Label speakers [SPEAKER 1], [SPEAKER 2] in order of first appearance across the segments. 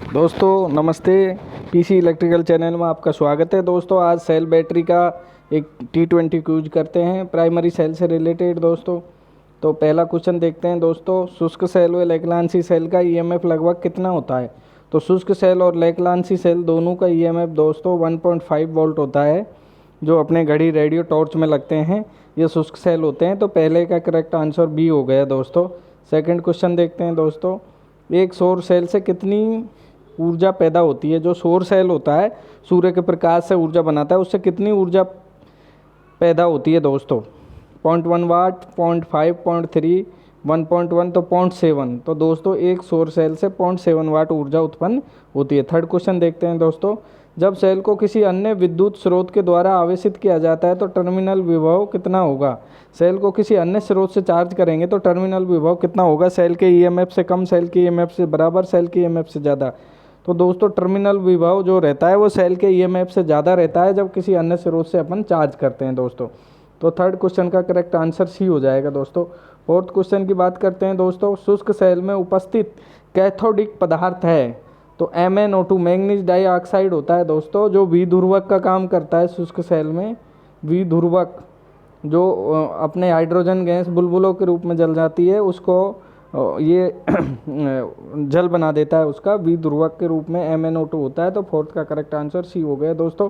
[SPEAKER 1] दोस्तों नमस्ते। PC electrical channel में आपका स्वागत है। दोस्तों आज सेल बैटरी का एक T20 क्यूज करते हैं प्राइमरी सेल से रिलेटेड। दोस्तों तो पहला क्वेश्चन देखते हैं। दोस्तों शुष्क सेल व लैग्रांसी सेल का ईएमएफ लगभग कितना होता है? तो शुष्क सेल और लैग्रांसी सेल दोनों का ईएमएफ दोस्तों 1.5 वोल्ट होता है, जो अपने घड़ी रेडियो टॉर्च में लगते हैं। ये शुष्क सेल होते हैं। तो पहले का करेक्ट आंसर बी हो गया दोस्तों। सेकंड क्वेश्चन देखते हैं। दोस्तों एक सौर सेल से कितनी ऊर्जा पैदा होती है? जो सौर सेल होता है सूर्य के प्रकाश से ऊर्जा बनाता है, उससे कितनी ऊर्जा पैदा होती है दोस्तों? 0.1 वाट, 0.5, 0.3, 1.1 तो 0.7। तो दोस्तों एक सौर सेल से 0.7 वाट ऊर्जा उत्पन्न होती है। थर्ड क्वेश्चन देखते हैं। दोस्तों जब सेल को किसी अन्य विद्युत स्रोत के द्वारा आवेशित किया जाता है तो टर्मिनल विभव कितना होगा? सेल को किसी अन्य स्रोत से चार्ज करेंगे तो टर्मिनल विभव कितना होगा? सेल के ईएमएफ से कम, सेल के ईएमएफ से बराबर, सेल के ईएमएफ से ज़्यादा। तो दोस्तों टर्मिनल विभव जो रहता है वो सेल के ईएमएफ से ज़्यादा रहता है जब किसी अन्य स्रोत से अपन चार्ज करते हैं दोस्तों। तो थर्ड क्वेश्चन का करेक्ट आंसर सी हो जाएगा दोस्तों। फोर्थ क्वेश्चन की बात करते हैं। दोस्तों शुष्क सेल में उपस्थित कैथोडिक पदार्थ है तो MnO2 मैंगनीज डाइऑक्साइड होता है दोस्तों, जो विध्रुवक का काम करता है शुष्क सेल में। विध्रुवक जो अपने हाइड्रोजन गैस बुलबुलों के रूप में जल जाती है, उसको ये जल बना देता है, उसका विध्रुवक के रूप में MnO2 होता है। तो फोर्थ का करेक्ट आंसर सी हो गया दोस्तों।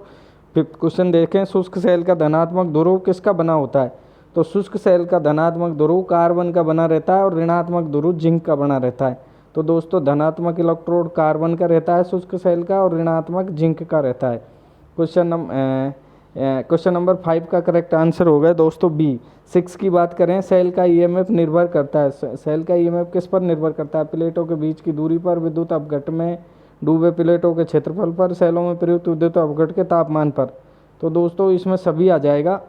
[SPEAKER 1] फिफ्थ क्वेश्चन देखें। शुष्क सेल का धनात्मक ध्रुव किसका बना होता है? तो शुष्क सेल का धनात्मक ध्रुव कार्बन का बना रहता है और ऋणात्मक ध्रुव जिंक का बना रहता है। तो दोस्तों धनात्मक इलेक्ट्रोड कार्बन का रहता है शुष्क सेल का, और ऋणात्मक जिंक का रहता है। क्वेश्चन नंबर 5 का करेक्ट आंसर होगा दोस्तों बी। 6 की बात करें। सेल का ईएमएफ निर्भर करता है, सेल का ईएमएफ किस पर निर्भर करता है? प्लेटों के बीच की दूरी पर, विद्युत अपघट में डूबे प्लेटों के क्षेत्रफल पर, सेलों में प्रयुक्त विद्युत अपघट के तापमान पर। तो दोस्तों इसमें सभी आ जाएगा।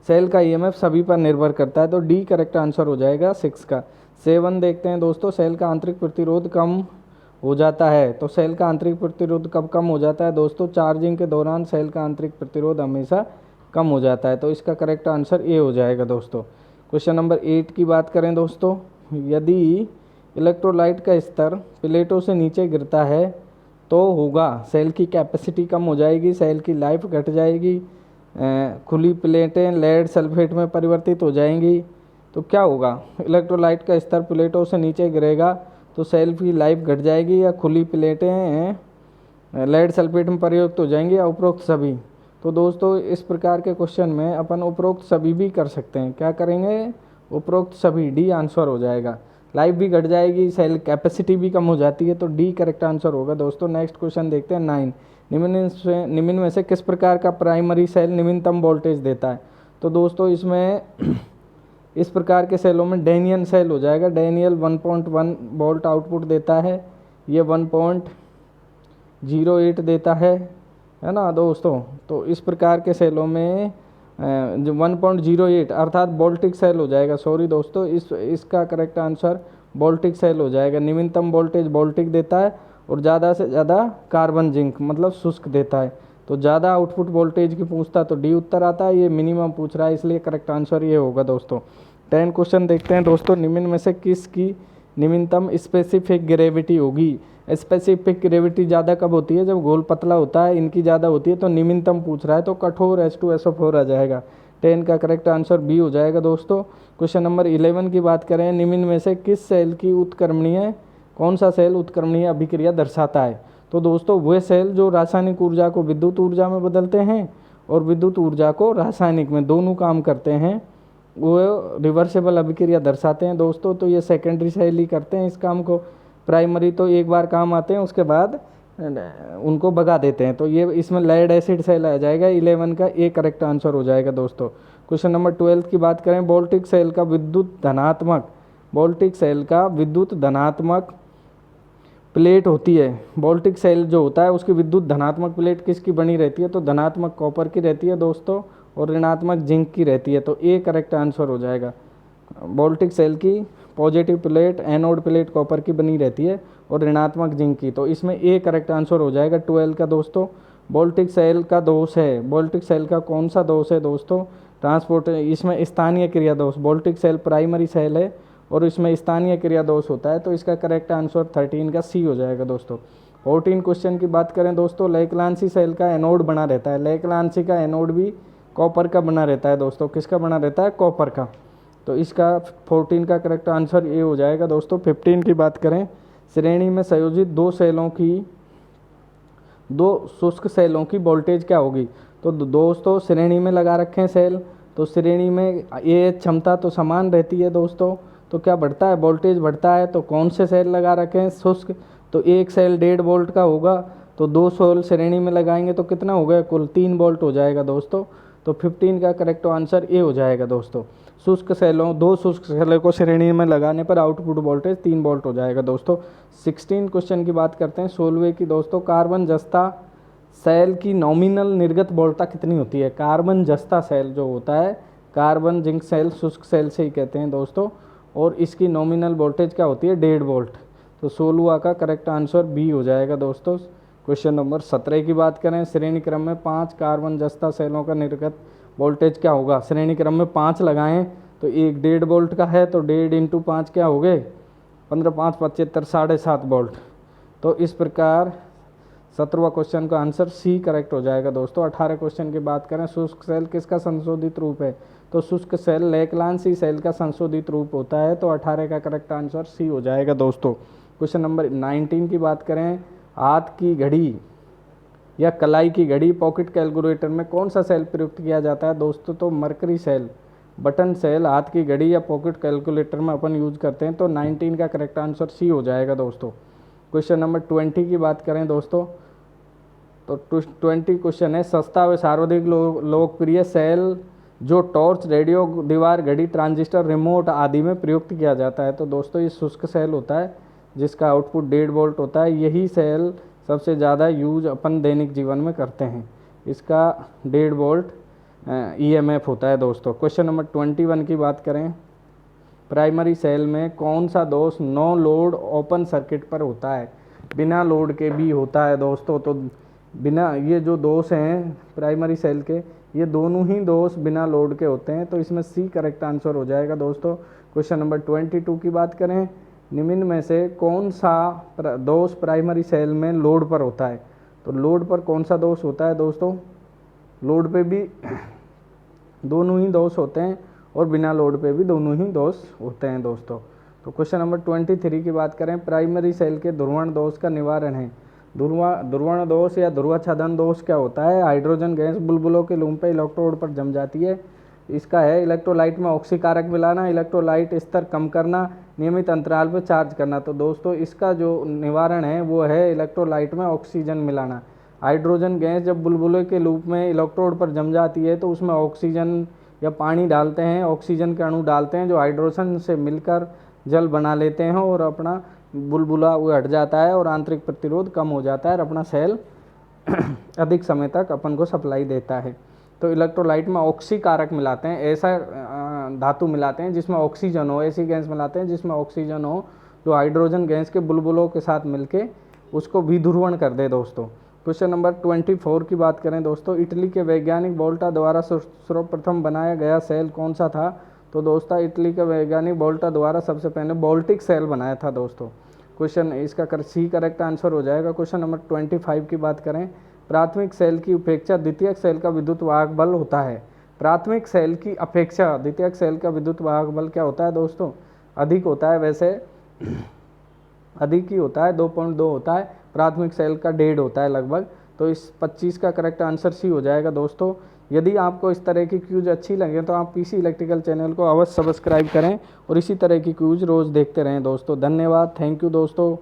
[SPEAKER 1] सेल का ईएमएफ सभी पर निर्भर करता है। तो डी करेक्ट आंसर हो जाएगा 6 का। 7 देखते हैं। दोस्तों सेल का आंतरिक प्रतिरोध कम हो जाता है। तो सेल का आंतरिक प्रतिरोध कब कम हो जाता है? दोस्तों चार्जिंग के दौरान सेल का आंतरिक प्रतिरोध हमेशा कम हो जाता है। तो इसका करेक्ट आंसर ए हो जाएगा दोस्तों। क्वेश्चन नंबर 8 की बात करें। दोस्तों यदि इलेक्ट्रोलाइट का स्तर प्लेटों से नीचे गिरता है तो होगा, सेल की कैपेसिटी कम हो जाएगी, सेल की लाइफ घट जाएगी, खुली प्लेटें लेड सल्फेट में परिवर्तित हो जाएंगी। तो क्या होगा? इलेक्ट्रोलाइट का स्तर प्लेटों से नीचे गिरेगा तो सेल की लाइफ घट जाएगी, या खुली प्लेटें लेड सल्फेट में परिवर्तित हो जाएंगी, या उपरोक्त सभी। तो दोस्तों इस प्रकार के क्वेश्चन में अपन उपरोक्त सभी भी कर सकते हैं। क्या करेंगे? उपरोक्त सभी, डी आंसर हो जाएगा। लाइफ भी घट जाएगी, सेल कैपेसिटी भी कम हो जाती है, तो डी करेक्ट आंसर होगा दोस्तों। नेक्स्ट क्वेश्चन देखते हैं 9। निम्न में से किस प्रकार का प्राइमरी सेल निम्नतम वोल्टेज देता है? तो दोस्तों इसमें इस प्रकार के सेलों में डैनियल सेल हो जाएगा। डैनियल 1.1 वोल्ट आउटपुट देता है, ये 1.08 देता है ना दोस्तों। तो इस प्रकार के सेलों में जो 1.08 अर्थात वोल्टिक सेल हो जाएगा। सॉरी दोस्तों, इसका करेक्ट आंसर वोल्टिक सेल हो जाएगा। निम्नतम वोल्टेज वोल्टिक देता है और ज़्यादा से ज़्यादा कार्बन जिंक मतलब शुष्क देता है। तो ज़्यादा आउटपुट वोल्टेज की पूछता तो डी उत्तर आता है, ये मिनिमम पूछ रहा है, इसलिए करेक्ट आंसर ये होगा दोस्तों। 10 क्वेश्चन देखते हैं। दोस्तों निम्न में से किसकी निम्नतम स्पेसिफिक ग्रेविटी होगी? स्पेसिफिक ग्रेविटी ज़्यादा कब होती है? जब गोल पतला होता है, इनकी ज़्यादा होती है। तो निम्नतम पूछ रहा है तो कठोर H2SO4 आ जाएगा। 10 का करेक्ट आंसर बी हो जाएगा दोस्तों। क्वेश्चन नंबर 11 की बात करें। निम्न में से किस सेल की उत्क्रमणीय, कौन सा सेल उत्क्रमणीय अभिक्रिया दर्शाता है? तो दोस्तों वे सेल जो रासायनिक ऊर्जा को विद्युत ऊर्जा में बदलते हैं और विद्युत ऊर्जा को रासायनिक में, दोनों काम करते हैं, वो रिवर्सेबल अभिक्रिया दर्शाते हैं दोस्तों। तो ये सेकेंडरी सेल ही करते हैं इस काम को। प्राइमरी तो एक बार काम आते हैं, उसके बाद उनको भगा देते हैं। तो ये इसमें लेड एसिड सेल आ जाएगा। 11 का ए करेक्ट आंसर हो जाएगा दोस्तों। क्वेश्चन नंबर 12 की बात करें। वोल्टिक सेल का विद्युत धनात्मक, वोल्टिक सेल का विद्युत धनात्मक प्लेट होती है। वोल्टिक सेल जो होता है उसकी विद्युत धनात्मक प्लेट किसकी बनी रहती है? तो धनात्मक कॉपर की रहती है दोस्तों, और ऋणात्मक जिंक की रहती है। तो ए करेक्ट आंसर हो जाएगा। वोल्टिक सेल की positive plate, anode plate copper की बनी रहती है और ऋणात्मक जिंक की। तो इसमें ए करेक्ट आंसर हो जाएगा 12 का दोस्तों। वोल्टिक सेल का दोष है, वोल्टिक सेल का कौन सा दोष है दोस्तों? ट्रांसपोर्ट, इसमें स्थानीय क्रिया दोष। वोल्टिक सेल प्राइमरी सेल है और इसमें स्थानीय क्रिया दोष होता है, तो इसका करेक्ट आंसर 13 का सी हो जाएगा दोस्तों। 14 क्वेश्चन की बात करें दोस्तों, लेकलांसी सेल का एनोड बना रहता है। लेकलांसी का एनोड भी कॉपर का बना रहता है दोस्तों। किसका बना रहता है? कॉपर का। तो इसका 14 का करेक्ट आंसर ये हो जाएगा दोस्तों। 15 की बात करें, श्रेणी में संयोजित दो शुष्क सेलों की वोल्टेज क्या होगी? तो दोस्तों श्रेणी में लगा रखे हैं सेल, तो श्रेणी में ये क्षमता तो समान रहती है दोस्तों, तो क्या बढ़ता है? वोल्टेज बढ़ता है। तो कौन से सेल लगा रखे हैं? शुष्क। तो एक सेल 1.5 वोल्ट का होगा, तो 2 सेल श्रेणी में लगाएंगे तो कितना हो गया? कुल 3 वोल्ट हो जाएगा दोस्तों। तो 15 का करेक्ट आंसर ए हो जाएगा दोस्तों। दो शुष्क सेलों को श्रेणी में लगाने पर आउटपुट वोल्टेज 3 वोल्ट हो जाएगा दोस्तों। 16 क्वेश्चन की बात करते हैं 16वें की दोस्तों। कार्बन जस्ता सेल की नॉमिनल निर्गत वोल्टता कितनी होती है? कार्बन जस्ता सेल जो होता है, कार्बन जिंक सेल शुष्क सेल से ही कहते हैं दोस्तों, और इसकी नॉमिनल वोल्टेज क्या होती है? 1.5 वोल्ट। तो 16वां का करेक्ट आंसर बी हो जाएगा दोस्तों। क्वेश्चन नंबर 17 की बात करें, श्रेणी क्रम में 5 कार्बन जस्ता सेलों का निर्गत वोल्टेज क्या होगा? श्रेणी क्रम में 5 लगाएं तो एक 1.5 वोल्ट का है, तो 1.5 इंटू 5 क्या हो गए? 15 5 75 7.5 वोल्ट। तो इस प्रकार 17वां क्वेश्चन का आंसर सी करेक्ट हो जाएगा दोस्तों। 18 क्वेश्चन की बात करें, शुष्क सेल किसका संशोधित रूप है? तो शुष्क सेल लेकलांसी सेल का संशोधित रूप होता है, तो 18 का करेक्ट आंसर सी हो जाएगा दोस्तों। क्वेश्चन नंबर 19 की बात करें, हाथ की घड़ी या कलाई की घड़ी पॉकेट कैलकुलेटर में कौन सा सेल प्रयुक्त किया जाता है दोस्तों? तो मरकरी सेल, बटन सेल हाथ की घड़ी या पॉकेट कैलकुलेटर में अपन यूज करते हैं, तो 19 का करेक्ट आंसर सी हो जाएगा दोस्तों। क्वेश्चन नंबर 20 की बात करें दोस्तों, तो 20 क्वेश्चन है, सस्ता व सर्वाधिक लोकप्रिय सेल जो टॉर्च, रेडियो, दीवार घड़ी, ट्रांजिस्टर, रिमोट आदि में प्रयुक्त किया जाता है, तो दोस्तों ये शुष्क सेल होता है जिसका आउटपुट 1.5 वोल्ट होता है। यही सेल सबसे ज़्यादा यूज अपन दैनिक जीवन में करते हैं। इसका 1.5 वोल्ट EMF होता है दोस्तों। क्वेश्चन नंबर 21 की बात करें, प्राइमरी सेल में कौन सा दोष नो लोड ओपन सर्किट पर होता है? बिना लोड के भी होता है दोस्तों। तो बिना, ये जो दोष हैं प्राइमरी सेल के, ये दोनों ही दोष बिना लोड के होते हैं, तो इसमें सी करेक्ट आंसर हो जाएगा दोस्तों। क्वेश्चन नंबर 22 की बात करें, निम्न में से कौन सा दोष प्राइमरी सेल में लोड पर होता है? तो लोड पर कौन सा दोष होता है दोस्तों? लोड पे भी दोनों ही दोष होते हैं और बिना लोड पे भी दोनों ही दोष होते हैं दोस्तों। तो क्वेश्चन नंबर 23 की बात करें, प्राइमरी सेल के ध्रुवण दोष का निवारण है। ध्रुवण दोष या ध्रुवच्छेदन दोष क्या होता है? हाइड्रोजन गैस बुलबुलों के लूम पे इलेक्ट्रोड पर जम जाती है। इसका है इलेक्ट्रोलाइट में ऑक्सीकारक मिलाना, इलेक्ट्रोलाइट स्तर कम करना, नियमित अंतराल पर चार्ज करना। तो दोस्तों इसका जो निवारण है वो है इलेक्ट्रोलाइट में ऑक्सीजन मिलाना। हाइड्रोजन गैस जब बुलबुले के लूप में इलेक्ट्रोड पर जम जाती है तो उसमें ऑक्सीजन या पानी डालते हैं, ऑक्सीजन के अणु डालते हैं जो हाइड्रोजन से मिलकर जल बना लेते हैं और अपना बुलबुला वो हट जाता है और आंतरिक प्रतिरोध कम हो जाता है और अपना सेल अधिक समय तक अपन को सप्लाई देता है। तो इलेक्ट्रोलाइट में ऑक्सीकारक मिलाते हैं, ऐसा धातु मिलाते हैं जिसमें ऑक्सीजन हो, ऐसी गैस मिलाते हैं जिसमें ऑक्सीजन हो जो हाइड्रोजन गैस के बुलबुलों के साथ मिलके उसको विध्रुवण कर दे दोस्तों। क्वेश्चन नंबर 24 की बात करें दोस्तों, इटली के वैज्ञानिक वोल्टा द्वारा सर्वप्रथम बनाया गया सेल कौन सा था? तो दोस्तों इटली के वैज्ञानिक वोल्टा द्वारा सबसे पहले वोल्टिक सेल बनाया था दोस्तों। क्वेश्चन इसका सी करेक्ट आंसर हो जाएगा। क्वेश्चन नंबर 25 की बात करें, प्राथमिक सेल की अपेक्षा द्वितीयक सेल का विद्युत वाहक बल होता है। प्राथमिक सेल की अपेक्षा द्वितीयक सेल का विद्युत वाहक बल क्या होता है दोस्तों? अधिक होता है, वैसे अधिक ही होता है, 2.2 होता है। प्राथमिक सेल का 1.5 होता है लगभग। तो इस 25 का करेक्ट आंसर सी हो जाएगा दोस्तों। यदि आपको इस तरह की क्यूज अच्छी लगे तो आप पीसी इलेक्ट्रिकल चैनल को अवश्य सब्सक्राइब करें और इसी तरह की क्यूज रोज़ देखते रहें दोस्तों। धन्यवाद, थैंक यू दोस्तों।